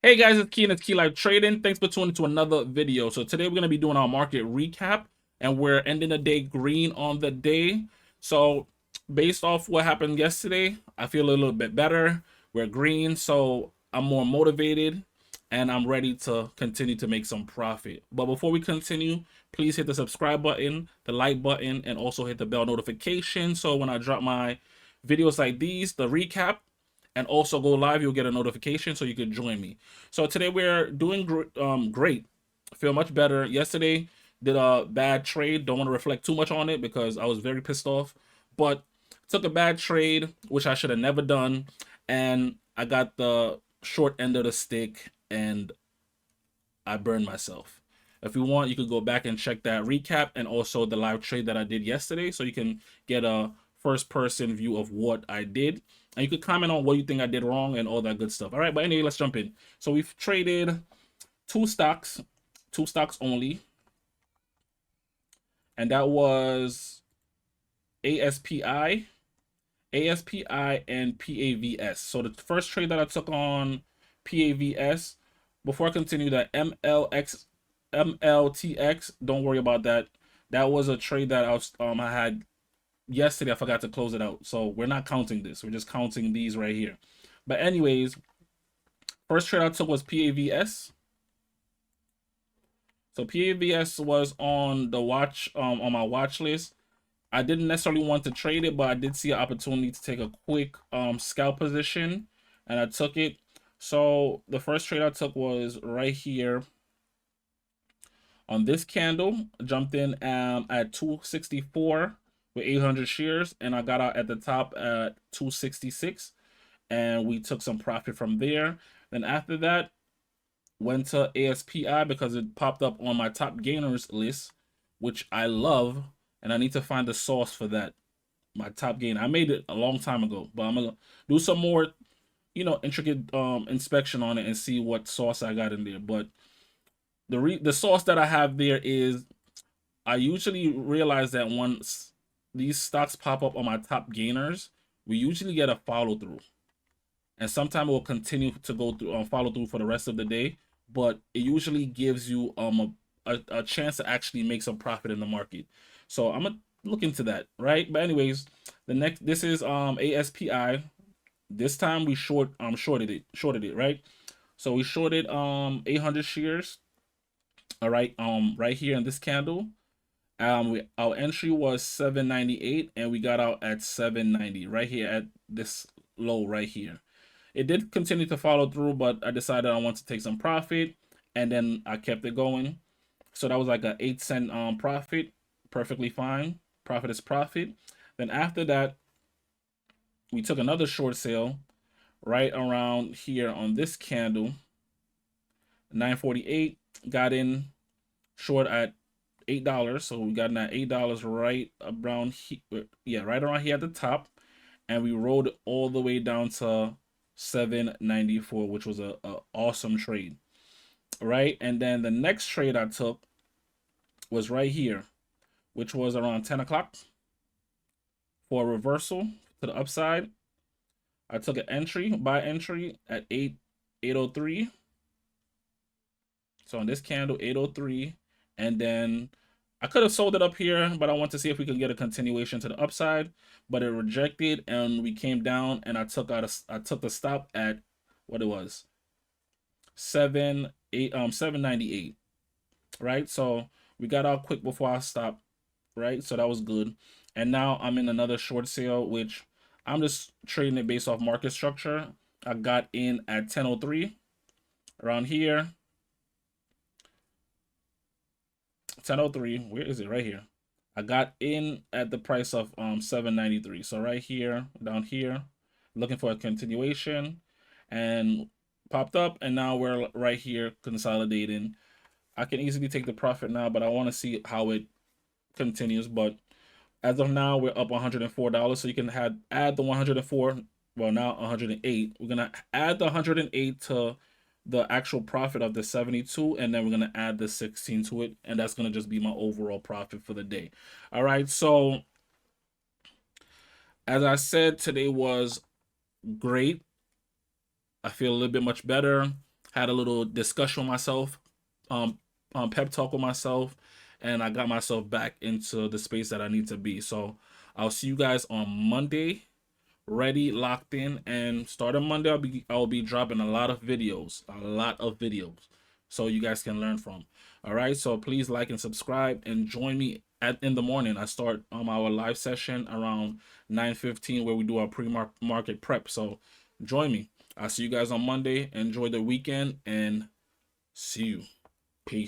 Hey guys, it's Key and it's Key Live Trading. Thanks for tuning to another video. So today we're going to be doing our market recap and we're ending the day green on the day. So based off what happened yesterday, I feel a little bit better. We're green, so I'm more motivated and I'm ready to continue to make some profit. But before we continue, please hit the subscribe button, the like button, and also hit the bell notification. So when I drop my videos like these, the recap, and also go live, you'll get a notification so you can join me. So today we're doing great. I feel much better. Yesterday did a bad trade. Don't want to reflect too much on it because I was very pissed off. But took a bad trade, which I should have never done, and I got the short end of the stick, and I burned myself. If you want, you could go back and check that recap and also the live trade that I did yesterday so you can get a first person view of what I did. And you could comment on what you think I did wrong and all that good stuff. All right, but anyway, let's jump in. So we've traded two stocks only. And that was ASPI, and PAVS. So the first trade that I took on PAVS, before I continue, that MLTX, don't worry about that. That was a trade that I had yesterday. I forgot to close it out, so we're not counting this. We're just counting these right here. But anyways, first trade I took was PAVS. So PAVS was on the on my watch list. I didn't necessarily want to trade it, but I did see an opportunity to take a quick scalp position, and I took it. So the first trade I took was right here on this candle. Jumped in at 264 with 800 shares, and I got out at the top at 266, and we took some profit from there. Then after that, went to ASPI because it popped up on my top gainers list, which I love, and I need to find the source for that. My top gain. I made it a long time ago, but I'm gonna do some more, intricate inspection on it and see what sauce I got in there. But the sauce that I have there is, I usually realize that once these stocks pop up on my top gainers, we usually get a follow through, and sometimes it will continue to go through follow through for the rest of the day. But it usually gives you a chance to actually make some profit in the market. So I'm gonna look into that, right? But anyways, this is ASPI. This time we shorted it, right? So we shorted 800 shares. All right, right here in this candle. Our entry was 798 and we got out at 790 right here at this low right here. It did continue to follow through, but I decided I want to take some profit, and then I kept it going. So that was like an 8 cent profit, perfectly fine. Profit is profit. Then after that, we took another short sale right around here on this candle, 948. Got in short at $8, so we got in at $8 right around here, yeah, right around here at the top, and we rolled it all the way down to 794, which was a awesome trade, right? And then the next trade I took was right here, which was around 10 o'clock for a reversal to the upside. I took an buy entry at 803. So on this candle, 803, and then I could have sold it up here, but I want to see if we could get a continuation to the upside, but it rejected, and we came down, and I took the stop at what it was, 798, right? So we got out quick before I stopped, right? So that was good. And now I'm in another short sale, which I'm just trading it based off market structure. I got in at 1003 around here. 1003, where is it? Right here. I got in at the price of 793. So right here, down here, looking for a continuation, and popped up, and now we're right here consolidating. I can easily take the profit now, but I want to see how it continues. But as of now, we're up $104. So you can add the 104, well, now 108. We're gonna add the 108 to the actual profit of the 72, and then we're gonna add the 16 to it, and that's gonna just be my overall profit for the day. All right, so as I said, today was great. I feel a little bit much better. had a little discussion with myself, um, pep talk with myself, and I got myself back into the space that I need to be. So I'll see you guys on Monday, ready, locked in, and starting Monday, I'll be dropping a lot of videos, so you guys can learn from. All right, so please like and subscribe, and join me in the morning. I start our live session around 9:15 where we do our pre-market prep. So join me. I'll see you guys on Monday. Enjoy the weekend and see you.